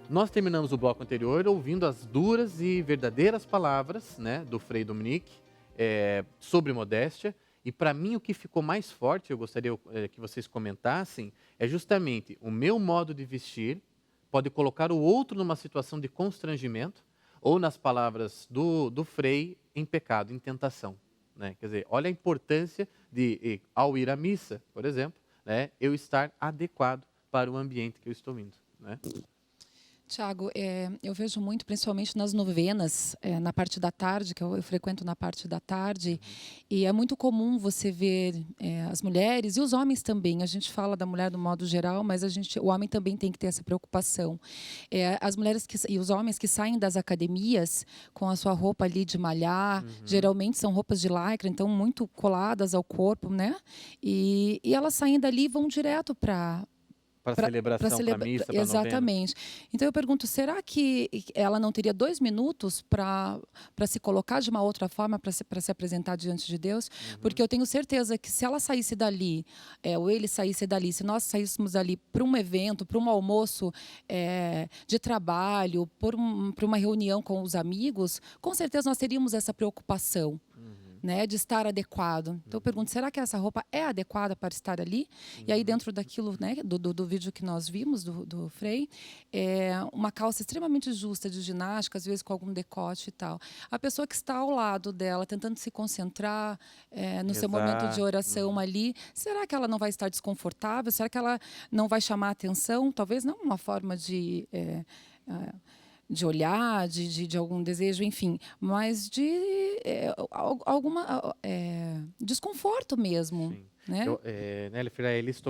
Nós terminamos o bloco anterior ouvindo as duras e verdadeiras palavras, né, do Frei Dominique sobre modéstia. E para mim o que ficou mais forte, eu gostaria que vocês comentassem, é justamente o meu modo de vestir pode colocar o outro numa situação de constrangimento ou, nas palavras do Frei, em pecado, em tentação. Né? Quer dizer, olha a importância de, ao ir à missa, por exemplo, né, eu estar adequado para o ambiente que eu estou indo, né? Tiago, eu vejo muito, principalmente nas novenas, na parte da tarde, que eu frequento na parte da tarde, e é muito comum você ver as mulheres e os homens também. A gente fala da mulher do modo geral, mas o homem também tem que ter essa preocupação. As mulheres e os homens que saem das academias com a sua roupa ali de malhar, geralmente são roupas de lycra, então muito coladas ao corpo, né? E elas saem dali e vão direto para Para celebração, para missa, para novena. Exatamente. Então eu pergunto, será que ela não teria 2 minutos para se colocar de uma outra forma, para se apresentar diante de Deus? Porque eu tenho certeza que se ela saísse dali, ou ele saísse dali, se nós saíssemos dali para um evento, para um almoço de trabalho, para uma reunião com os amigos, com certeza nós teríamos essa preocupação. Né, de estar adequado. Então eu pergunto, será que essa roupa é adequada para estar ali? E aí dentro daquilo, né, do vídeo que nós vimos, do Frei, uma calça extremamente justa de ginástica, às vezes com algum decote e tal. A pessoa que está ao lado dela, tentando se concentrar no seu momento de oração ali, será que ela não vai estar desconfortável? Será que ela não vai chamar a atenção? Talvez não uma forma de olhar, de algum desejo, enfim, mas de alguma desconforto mesmo. Sim. Né? Nélia Firailis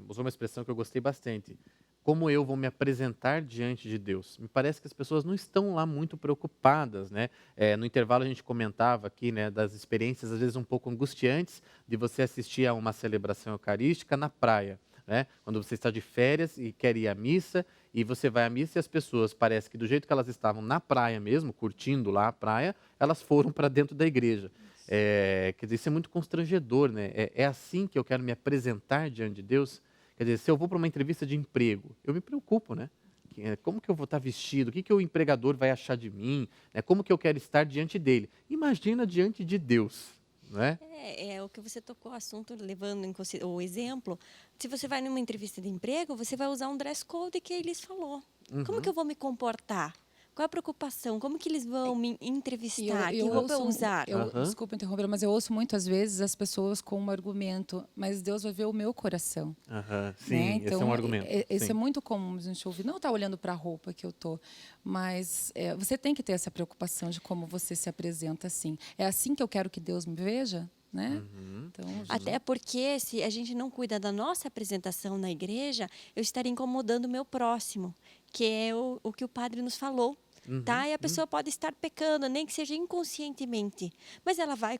usou uma expressão que eu gostei bastante. Como eu vou me apresentar diante de Deus? Me parece que as pessoas não estão lá muito preocupadas, né? No intervalo a gente comentava aqui, né, das experiências às vezes um pouco angustiantes de você assistir a uma celebração eucarística na praia, né? Quando você está de férias e quer ir à missa, e você vai à missa e as pessoas, parece que do jeito que elas estavam na praia mesmo, curtindo lá a praia, elas foram para dentro da igreja. Quer dizer, isso é muito constrangedor, né? É assim que eu quero me apresentar diante de Deus? Quer dizer, se eu vou para uma entrevista de emprego, eu me preocupo, né? Como que eu vou estar vestido? O que o empregador vai achar de mim? Como que eu quero estar diante dele? Imagina diante de Deus. Não é? O que você tocou o assunto, levando o exemplo. Se você vai numa entrevista de emprego, você vai usar um dress code que eles falou. Como que eu vou me comportar? Qual a preocupação? Como que eles vão me entrevistar? Que roupa eu usar? Desculpa interromper, mas eu ouço muitas vezes as pessoas com um argumento, mas Deus vai ver o meu coração. Sim, né? Então, esse é um argumento. Esse é muito comum a gente ouvir. Não está olhando para a roupa que eu estou, mas você tem que ter essa preocupação de como você se apresenta assim. É assim que eu quero que Deus me veja? Né? Então, até porque se a gente não cuida da nossa apresentação na igreja, eu estaria incomodando o meu próximo, que é o que o padre nos falou. Tá? E a pessoa pode estar pecando, nem que seja inconscientemente, mas ela vai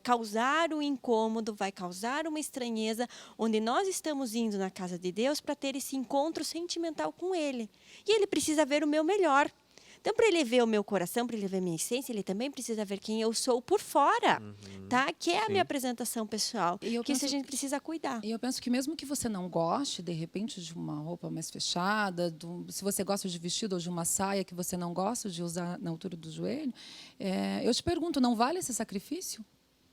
causar um incômodo, vai causar uma estranheza, onde nós estamos indo na casa de Deus para ter esse encontro sentimental com Ele. E Ele precisa ver o meu melhor. Então, para ele ver o meu coração, para ele ver a minha essência, ele também precisa ver quem eu sou por fora, tá? Que é a minha apresentação pessoal, isso a gente precisa cuidar. E eu penso que mesmo que você não goste, de repente, de uma roupa mais fechada, se você gosta de vestido ou de uma saia que você não gosta de usar na altura do joelho, eu te pergunto, não vale esse sacrifício?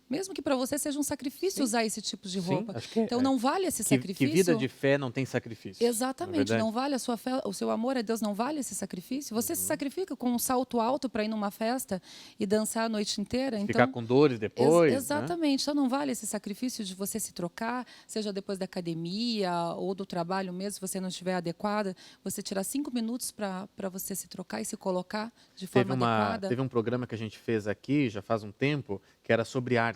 Mesmo que para você seja um sacrifício usar esse tipo de roupa. Então, não vale esse sacrifício? Que vida de fé não tem sacrifício. Exatamente. Não vale a sua fé, o seu amor a Deus não vale esse sacrifício? Você se sacrifica com um salto alto para ir numa festa e dançar a noite inteira? Então, ficar com dores depois. Exatamente. Né? Então, não vale esse sacrifício de você se trocar, seja depois da academia ou do trabalho mesmo, se você não estiver adequada, você tirar 5 minutos para você se trocar e se colocar de forma adequada. Teve um programa que a gente fez aqui, já faz um tempo, que era sobre arte.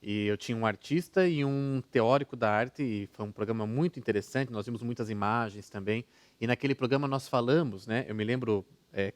E eu tinha um artista e um teórico da arte, e foi um programa muito interessante, nós vimos muitas imagens também. E naquele programa nós falamos, né, eu me lembro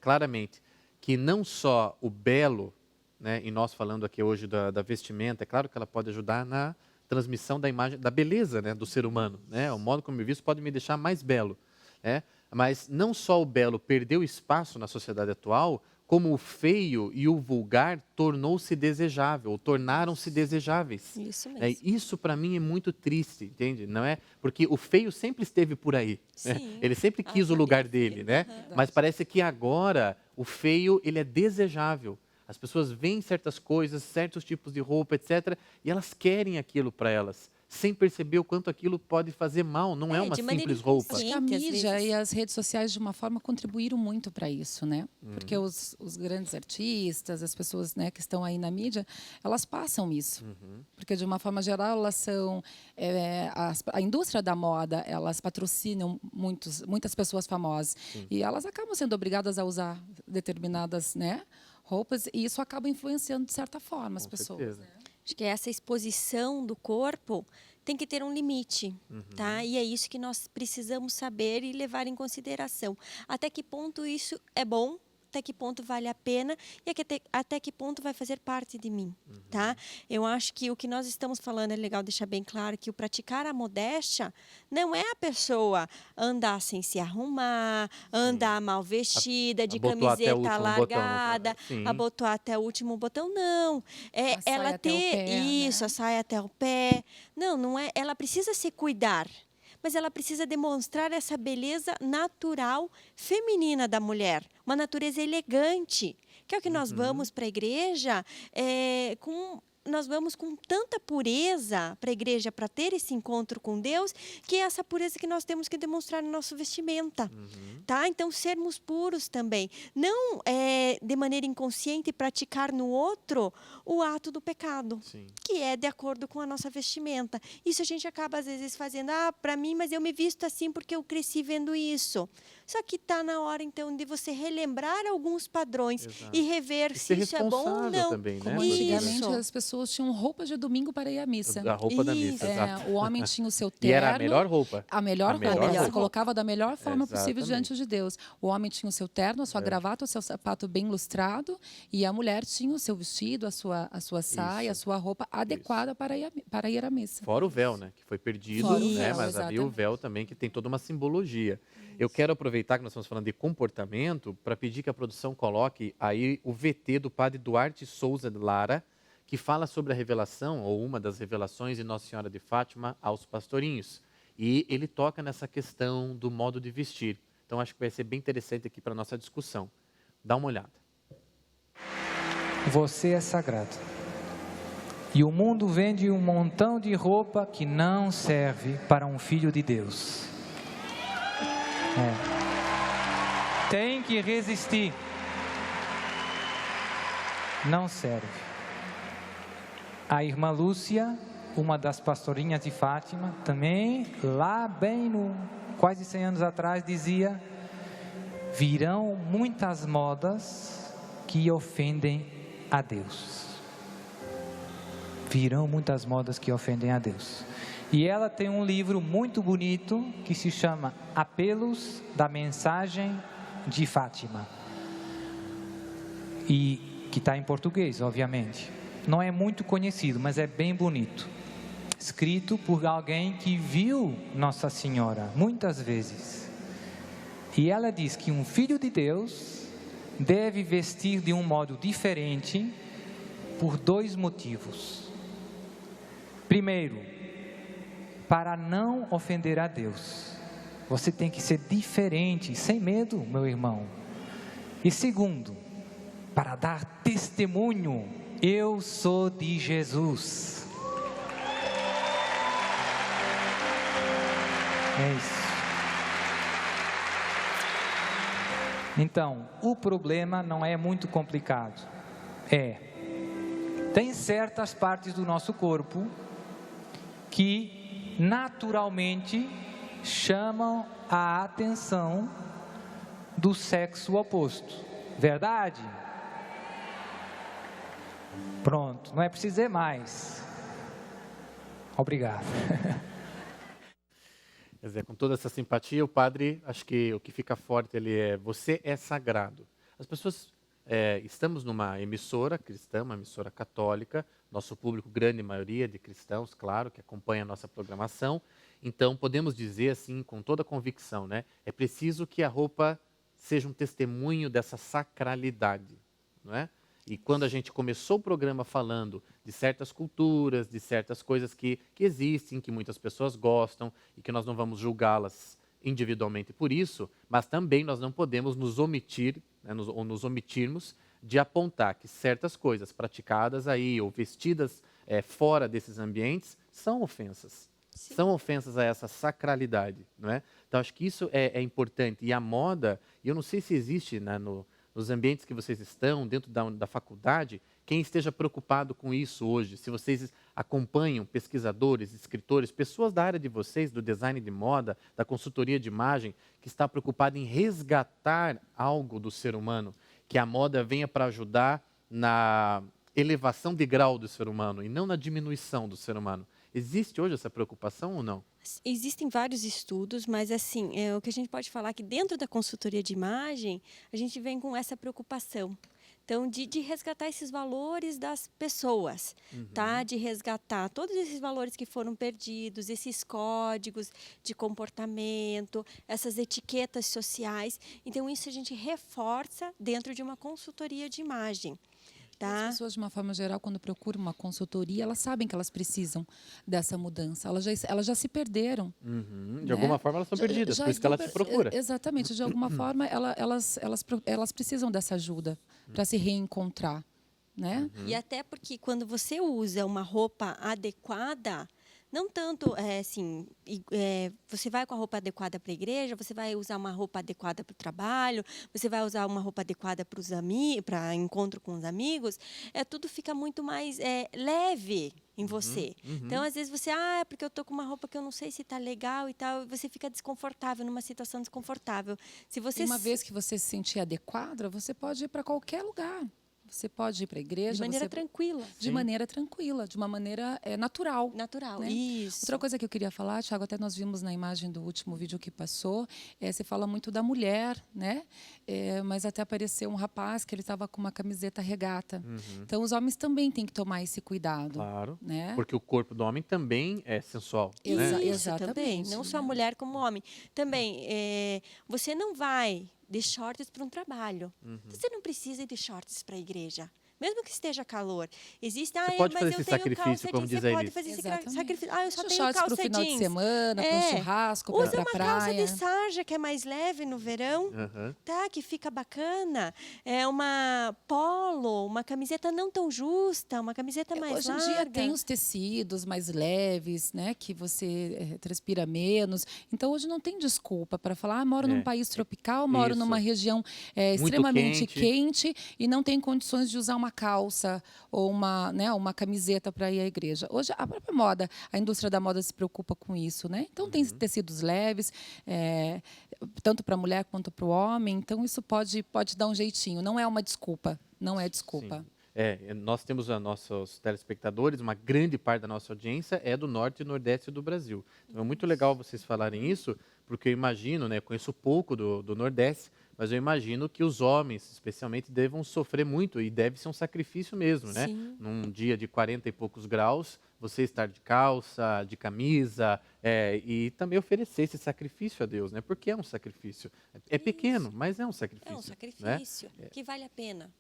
claramente, que não só o belo, né, e nós falando aqui hoje da vestimenta, é claro que ela pode ajudar na transmissão da imagem, da beleza, né, do ser humano. Né, o modo como eu visto pode me deixar mais belo. Né, mas não só o belo perdeu espaço na sociedade atual, como o feio e o vulgar tornou-se desejável, tornaram-se desejáveis. Isso mesmo. Isso para mim é muito triste, entende? Não é? Porque o feio sempre esteve por aí. Né? Ele sempre quis o lugar dele, né? Mas parece que agora o feio ele é desejável. As pessoas veem certas coisas, certos tipos de roupa, etc., e elas querem aquilo para elas. sem perceber o quanto aquilo pode fazer mal. Não é uma de maneira simples roupa. Acho que a Gente, às mídia vezes- e as redes sociais, de uma forma, contribuíram muito para isso, né? Porque os grandes artistas, as pessoas, né, que estão aí na mídia, elas passam isso. Porque, de uma forma geral, elas são... a indústria da moda, elas patrocinam muitas pessoas famosas. E elas acabam sendo obrigadas a usar determinadas, né, roupas, e isso acaba influenciando, de certa forma, as Com pessoas. certeza. Né? Acho que essa exposição do corpo tem que ter um limite, tá? E é isso que nós precisamos saber e levar em consideração. Até que ponto isso é bom, até que ponto vale a pena e até que ponto vai fazer parte de mim, tá? Eu acho que o que nós estamos falando é legal deixar bem claro que o praticar a modéstia não é a pessoa andar sem se arrumar, andar mal vestida, de abotoar até o camiseta último botão, não largada, tá? Sim. abotoar até o último botão, não. É A saia ela até o ter pé, isso, né? a saia até o pé. Não é. Ela precisa se cuidar, mas ela precisa demonstrar essa beleza natural feminina da mulher, uma natureza elegante, que é o que nós vamos para a igreja nós vamos com tanta pureza para a igreja para ter esse encontro com Deus, que é essa pureza que nós temos que demonstrar na nossa vestimenta, tá? Então sermos puros também, não de maneira inconsciente praticar no outro o ato do pecado, Sim. que é de acordo com a nossa vestimenta. Isso a gente acaba às vezes fazendo, para mim, mas eu me visto assim porque eu cresci vendo isso. Só que está na hora então de você relembrar alguns padrões Exato. e rever E se ser isso é bom ou responsável não. também, né? Como por isso. antigamente as pessoas tinham roupas de domingo para ir à missa. A roupa da missa, Isso. exato. O homem tinha o seu E terno. era a melhor roupa. A melhor A melhor roupa. Ele roupa. se colocava da melhor forma possível Exatamente. diante de Deus. O homem tinha o seu terno, a sua gravata, o seu sapato bem lustrado. E a mulher tinha o seu vestido, a sua saia, a sua roupa adequada para ir à missa. Fora o véu, né? Que foi perdido, Fora o né? véu, Mas havia o exatamente. véu também, que tem toda uma simbologia. Eu quero aproveitar que nós estamos falando de comportamento para pedir que a produção coloque aí o VT do padre Duarte Souza de Lara, que fala sobre a revelação, ou uma das revelações de Nossa Senhora de Fátima aos pastorinhos. E ele toca nessa questão do modo de vestir. Então, acho que vai ser bem interessante aqui para a nossa discussão. Dá uma olhada. Você é sagrado. E o mundo vende um montão de roupa que não serve para um filho de Deus. Tem que resistir. Não serve. A irmã Lúcia, uma das pastorinhas de Fátima, também lá bem no quase 100 anos atrás dizia: virão muitas modas que ofendem a Deus. Virão muitas modas que ofendem a Deus. E ela tem um livro muito bonito que se chama Apelos da Mensagem de Fátima. E que está em português, obviamente. Não é muito conhecido, mas é bem bonito. Escrito por alguém que viu Nossa Senhora muitas vezes. E ela diz que um filho de Deus deve vestir de um modo diferente por 2 motivos. Primeiro, para não ofender a Deus. Você tem que ser diferente, sem medo, meu irmão. E segundo, para dar testemunho, eu sou de Jesus. É isso. Então, o problema não é muito complicado. Tem certas partes do nosso corpo que naturalmente chamam a atenção do sexo oposto. Verdade? Pronto, não é preciso dizer mais. Obrigado. Quer dizer, com toda essa simpatia, o padre, acho que o que fica forte ali é: você é sagrado. As pessoas, estamos numa emissora cristã, uma emissora católica, nosso público, grande maioria de cristãos, claro, que acompanha a nossa programação. Então, podemos dizer assim, com toda convicção, né? É preciso que a roupa seja um testemunho dessa sacralidade, não é? E quando a gente começou o programa falando de certas culturas, de certas coisas que existem, que muitas pessoas gostam e que nós não vamos julgá-las individualmente por isso, mas também nós não podemos nos omitir, né, nos omitirmos de apontar que certas coisas praticadas aí ou vestidas fora desses ambientes são ofensas. Sim. São ofensas a essa sacralidade, não é? Então, acho que isso é importante. E a moda, e eu não sei se existe, né, nos ambientes que vocês estão, dentro da faculdade, quem esteja preocupado com isso hoje. Se vocês acompanham pesquisadores, escritores, pessoas da área de vocês, do design de moda, da consultoria de imagem, que está preocupado em resgatar algo do ser humano, que a moda venha para ajudar na elevação de grau do ser humano e não na diminuição do ser humano. Existe hoje essa preocupação ou não? Existem vários estudos, mas assim, o que a gente pode falar é que dentro da consultoria de imagem, a gente vem com essa preocupação. Então, de resgatar esses valores das pessoas, tá? De resgatar todos esses valores que foram perdidos, esses códigos de comportamento, essas etiquetas sociais. Então, isso a gente reforça dentro de uma consultoria de imagem. Tá? As pessoas, de uma forma geral, quando procuram uma consultoria, elas sabem que elas precisam dessa mudança. Elas já se perderam. De né? alguma forma elas estão perdidas, por isso que ela te procura. Exatamente. De alguma forma, elas precisam dessa ajuda para se reencontrar. Né? E até porque quando você usa uma roupa adequada, não tanto assim, você vai com a roupa adequada para a igreja, você vai usar uma roupa adequada para o trabalho, você vai usar uma roupa adequada para encontro com os amigos, tudo fica muito mais leve em você. Então, às vezes você, é porque eu tô com uma roupa que eu não sei se está legal e tal, você fica desconfortável, numa situação desconfortável. Se você E uma vez que você se sentir adequada, você pode ir para qualquer lugar. Você pode ir para a igreja. De maneira tranquila. De maneira tranquila, de uma maneira natural. Natural, né? isso. Outra coisa que eu queria falar, Thiago, até nós vimos na imagem do último vídeo que passou, você fala muito da mulher, né? Mas até apareceu um rapaz que ele estava com uma camiseta regata. Então, os homens também têm que tomar esse cuidado. Claro, né? porque o corpo do homem também é sensual. Né? Isso, também. Não só a mulher como o homem. Também, você não vai de shorts para um trabalho. Você não precisa ir de shorts para a igreja. Mesmo que esteja calor. Existe, você pode fazer esse sacrifício, como diz a Você pode Elis. fazer esse sacrifício. Eu só tenho shorts calça para o final jeans. de semana, para um churrasco, para a praia. Usa uma calça de sarja, que é mais leve no verão, tá? Que fica bacana. Uma polo, uma camiseta não tão justa, uma camiseta mais larga. Hoje em dia tem os tecidos mais leves, né? Que você transpira menos. Então, hoje não tem desculpa para falar, moro num país tropical, moro numa região extremamente quente e não tem condições de usar uma calça ou uma camiseta para ir à igreja. Hoje, a própria moda, a indústria da moda se preocupa com isso, né? Então, tem tecidos leves, tanto para a mulher quanto para o homem. Então, isso pode dar um jeitinho. Não é uma desculpa. Não é desculpa. Sim. Nós temos nossos telespectadores, uma grande parte da nossa audiência é do norte e nordeste do Brasil. Então, é muito legal vocês falarem isso, porque eu imagino, né, conheço pouco do Nordeste, mas eu imagino que os homens, especialmente, devam sofrer muito e deve ser um sacrifício mesmo, né? Sim. Num dia de 40 e poucos graus, você estar de calça, de camisa, e também oferecer esse sacrifício a Deus, né? Porque é um sacrifício. É pequeno, mas é um sacrifício. É um sacrifício que vale a pena.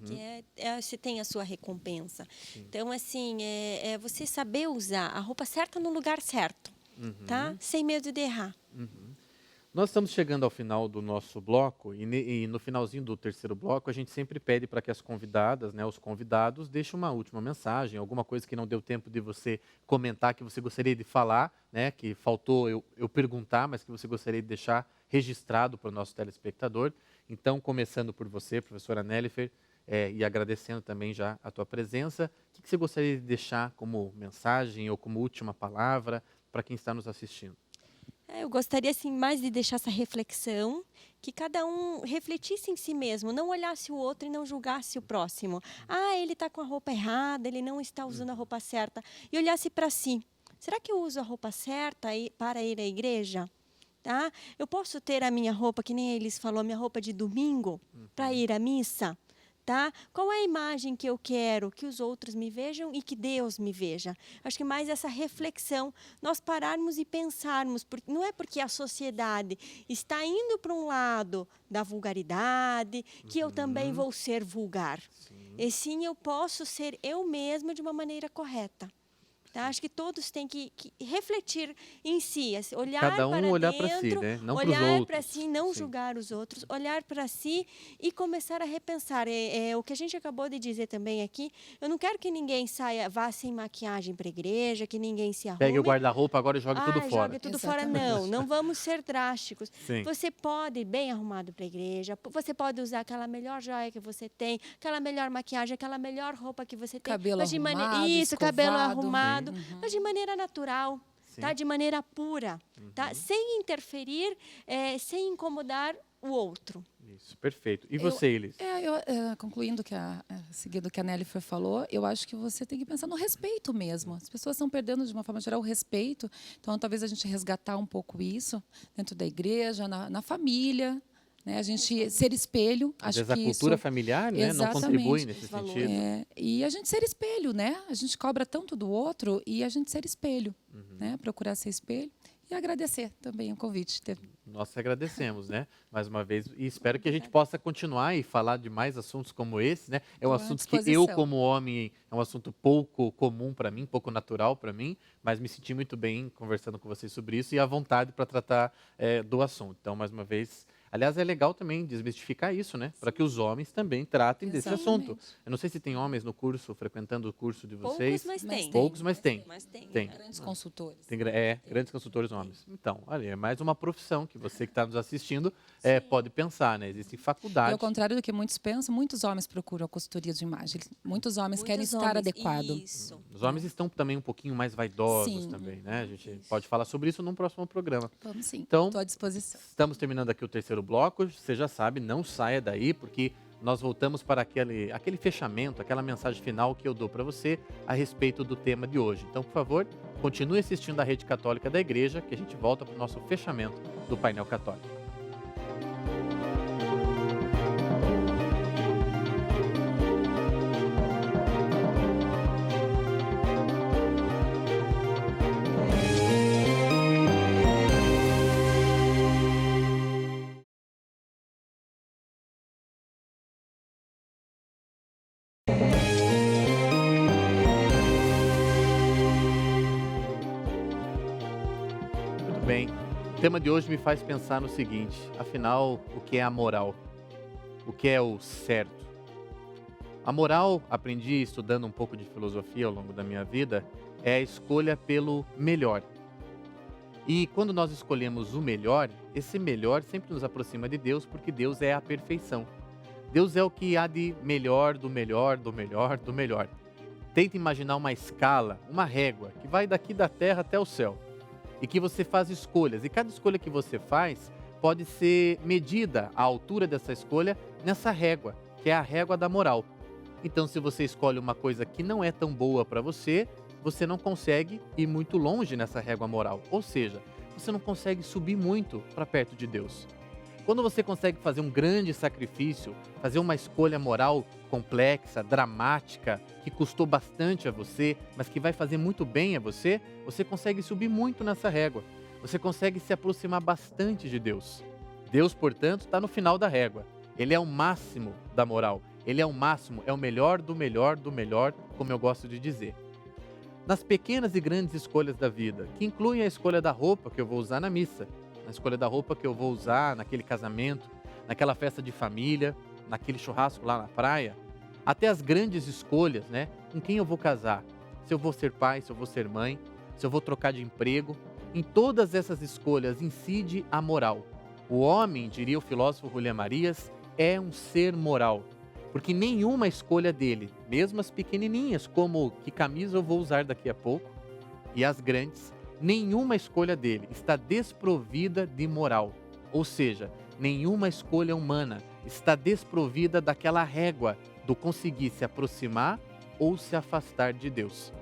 Que você tem a sua recompensa. Então, assim, você saber usar a roupa certa no lugar certo, tá? Sem medo de errar. Nós estamos chegando ao final do nosso bloco e no finalzinho do terceiro bloco a gente sempre pede para que as convidadas, né, os convidados, deixem uma última mensagem, alguma coisa que não deu tempo de você comentar, que você gostaria de falar, né, que faltou eu perguntar, mas que você gostaria de deixar registrado para o nosso telespectador. Então, começando por você, professora Nelifer, e agradecendo também já a tua presença, o que você gostaria de deixar como mensagem ou como última palavra para quem está nos assistindo? Eu gostaria, assim, mais de deixar essa reflexão, que cada um refletisse em si mesmo, não olhasse o outro e não julgasse o próximo. Ele está com a roupa errada, ele não está usando a roupa certa. E olhasse para si. Será que eu uso a roupa certa para ir à igreja? Tá? Eu posso ter a minha roupa, que nem eles falou, a minha roupa de domingo, para ir à missa? Tá? Qual é a imagem que eu quero que os outros me vejam e que Deus me veja? Acho que mais essa reflexão, nós pararmos e pensarmos, porque não é porque a sociedade está indo para um lado da vulgaridade que eu também vou ser vulgar. E sim, eu posso ser eu mesma de uma maneira correta. Tá? Acho que todos têm que refletir em si, assim, olhar Cada um para olhar para si, dentro, né? Não para os olhar para outros. si, não Sim. julgar os outros, olhar para si e começar a repensar. O que a gente acabou de dizer também aqui, eu não quero que ninguém vá sem maquiagem para a igreja, que ninguém se arrume. Pegue o guarda-roupa agora e jogue tudo fora. Jogue tudo fora. Exatamente. Não vamos ser drásticos. Sim. Você pode ir bem arrumado para a igreja, você pode usar aquela melhor joia que você tem, aquela melhor maquiagem, aquela melhor roupa que você tem. Cabelo mas arrumado, Isso, cabelo escovado. arrumado, mas de maneira natural, Sim. tá? De maneira pura, tá? Sem interferir, sem incomodar o outro. Isso, perfeito. E você, Elis? Concluindo seguindo o que a Nelly falou, eu acho que você tem que pensar no respeito mesmo. As pessoas estão perdendo, de uma forma geral, o respeito. Então, talvez a gente resgatar um pouco isso dentro da igreja, na família. Né? A gente ser espelho. Às Acho vezes a que cultura isso, familiar, né, não Exatamente. contribui nesse Valor. sentido. E a gente ser espelho, né? A gente cobra tanto do outro e a gente ser espelho, né? Procurar ser espelho e agradecer também o convite. Nós agradecemos, né? Mais uma vez. E espero que a gente possa continuar e falar de mais assuntos como esse, né? É um À assunto que eu, disposição. como homem, é um assunto pouco comum para mim, pouco natural para mim, mas me senti muito bem conversando com vocês sobre isso e à vontade para tratar do assunto. Então, mais uma vez... Aliás, é legal também desmistificar isso, né? Para que os homens também tratem desse Exatamente. assunto. Eu não sei se tem homens no curso, frequentando o curso de vocês. Poucos, mas tem. Poucos, mas tem. Mas tem. Tem. Grandes consultores. Tem grandes consultores homens. Então, olha, é mais uma profissão que você que está nos assistindo pode pensar, né? Existem E faculdades. ao contrário do que muitos pensam, muitos homens procuram a consultoria de imagem. Muitos homens querem Muitos estar homens, adequado. Isso. Os homens estão também um pouquinho mais vaidosos Sim. também, né? A gente pode falar sobre isso num próximo programa. Vamos sim. Então, Estou à disposição. estamos terminando aqui o terceiro bloco. Você já sabe, não saia daí, porque nós voltamos para aquele fechamento, aquela mensagem final que eu dou para você a respeito do tema de hoje. Então, por favor, continue assistindo a Rede Católica da Igreja, que a gente volta para o nosso fechamento do painel católico. Muito bem. O tema de hoje me faz pensar no seguinte: afinal, o que é a moral? O que é o certo? A moral, aprendi estudando um pouco de filosofia ao longo da minha vida, é a escolha pelo melhor. E quando nós escolhemos o melhor, esse melhor sempre nos aproxima de Deus, porque Deus é a perfeição. Deus é o que há de melhor, do melhor, do melhor, do melhor. Tenta imaginar uma escala, uma régua, que vai daqui da terra até o céu. E que você faz escolhas. E cada escolha que você faz pode ser medida a altura dessa escolha nessa régua, que é a régua da moral. Então, se você escolhe uma coisa que não é tão boa para você, você não consegue ir muito longe nessa régua moral. Ou seja, você não consegue subir muito para perto de Deus. Quando você consegue fazer um grande sacrifício, fazer uma escolha moral complexa, dramática, que custou bastante a você, mas que vai fazer muito bem a você, você consegue subir muito nessa régua. Você consegue se aproximar bastante de Deus. Deus, portanto, está no final da régua. Ele é o máximo da moral. Ele é o máximo, é o melhor do melhor do melhor, como eu gosto de dizer. Nas pequenas e grandes escolhas da vida, que incluem a escolha da roupa que eu vou usar na missa, na escolha da roupa que eu vou usar naquele casamento, naquela festa de família, naquele churrasco lá na praia, até as grandes escolhas, né? Com quem eu vou casar, se eu vou ser pai, se eu vou ser mãe, se eu vou trocar de emprego. Em todas essas escolhas incide a moral. O homem, diria o filósofo Julián Marías, é um ser moral, porque nenhuma escolha dele, mesmo as pequenininhas, como que camisa eu vou usar daqui a pouco, e as grandes, nenhuma escolha dele está desprovida de moral. Ou seja, nenhuma escolha humana está desprovida daquela régua do conseguir se aproximar ou se afastar de Deus.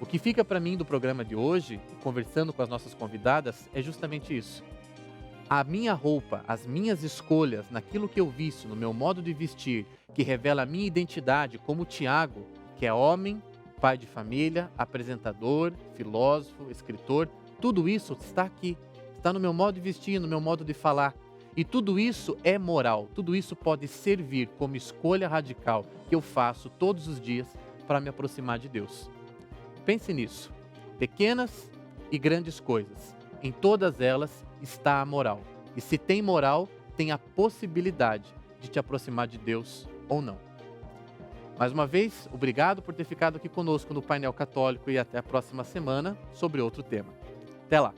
O que fica para mim do programa de hoje, conversando com as nossas convidadas, é justamente isso. A minha roupa, as minhas escolhas, naquilo que eu visto, no meu modo de vestir, que revela a minha identidade como Tiago, que é homem, pai de família, apresentador, filósofo, escritor, tudo isso está aqui, está no meu modo de vestir, no meu modo de falar. E tudo isso é moral, tudo isso pode servir como escolha radical que eu faço todos os dias para me aproximar de Deus. Pense nisso. pequenas e grandes coisas. Em todas elas está a moral. E se tem moral, tem a possibilidade de te aproximar de Deus ou não. Mais uma vez, obrigado por ter ficado aqui conosco no Painel Católico e até a próxima semana sobre outro tema. Até lá!